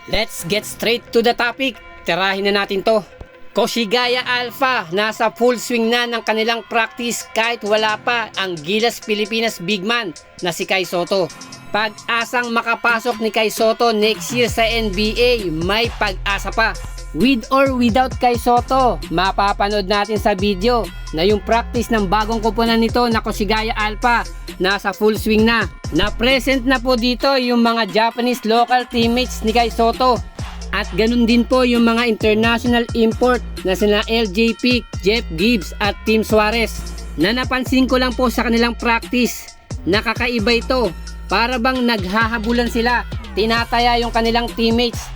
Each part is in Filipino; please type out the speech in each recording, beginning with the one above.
Let's get straight to the topic. Tirahin na natin to. Koshigaya Alpha, nasa full swing na ng kanilang practice kahit wala pa ang Gilas Pilipinas big man na si Kai Sotto. Pag-asang makapasok ni Kai Sotto next year sa NBA, may pag-asa pa. With or without Kai Sotto, mapapanood natin sa video na yung practice ng bagong koponan nito na Koshigaya Alpha nasa full swing na. Na-present na po dito yung mga Japanese local teammates ni Kai Sotto. At ganun din po yung mga international import na sina LJ Peak, Jeff Gibbs at Tim Suarez. Na napansin ko lang po sa kanilang practice, nakakaiba ito. Para bang naghahabulan sila, tinataya yung kanilang teammates.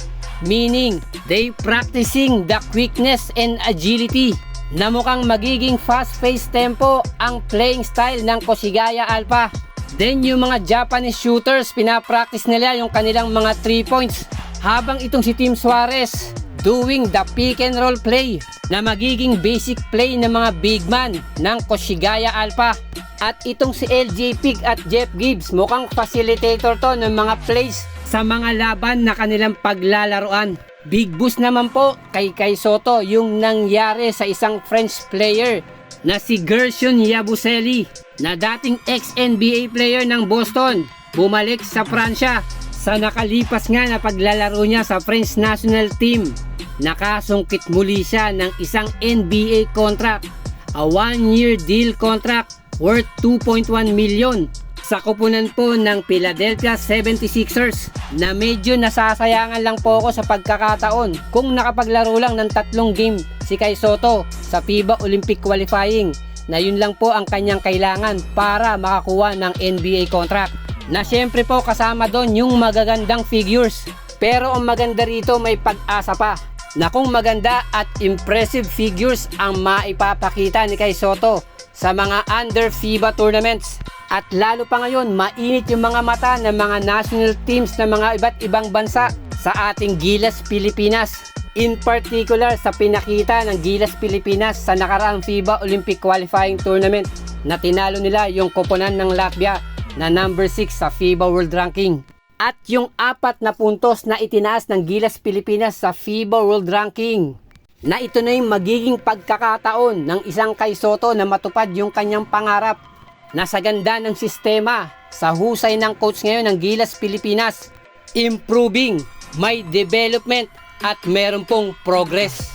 Meaning, they practicing the quickness and agility na mukhang magiging fast-paced tempo ang playing style ng Koshigaya Alpha. Then yung mga Japanese shooters, pinapractice nila yung kanilang mga 3 points. Habang itong si Tim Suarez doing the pick and roll play na magiging basic play ng mga big man ng Koshigaya Alpha. At itong si LJ Peak at Jeff Gibbs mukhang facilitator to ng mga plays sa mga laban na kanilang paglalaruan. Big boost naman po kay Kai Sotto yung nangyari sa isang French player na si Gershon Yabusele na dating ex-NBA player ng Boston. Bumalik sa Pransya sa nakalipas nga na paglalaro niya sa French national team. Nakasungkit muli siya ng isang NBA contract, a 1-year deal contract worth 2.1 million sa koponan po ng Philadelphia 76ers na medyo nasasayangan lang po ako sa pagkakataon kung nakapaglaro lang ng 3 game si Kai Sotto sa FIBA Olympic qualifying na yun lang po ang kanyang kailangan para makakuha ng NBA contract. Na syempre po kasama doon yung magagandang figures. Pero ang maganda rito, may pag-asa pa na kung maganda at impressive figures ang maipapakita ni Kai Sotto sa mga under FIBA tournaments. At lalo pa ngayon, mainit yung mga mata ng mga national teams ng mga iba't ibang bansa sa ating Gilas Pilipinas. In particular sa pinakita ng Gilas Pilipinas sa nakaraang FIBA Olympic qualifying tournament na tinalo nila yung koponan ng Latvia na number 6 sa FIBA World Ranking. At yung 4 na puntos na itinaas ng Gilas Pilipinas sa FIBA World Ranking. Na ito na yung magiging pagkakataon ng isang Kai Sotto na matupad yung kanyang pangarap na sa ganda ng sistema, sa husay ng coach ngayon ng Gilas Pilipinas, improving, may development at meron pong progress.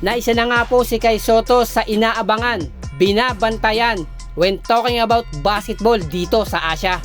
Na isa na nga po si Kai Sotto sa inaabangan, binabantayan when talking about basketball dito sa Asia.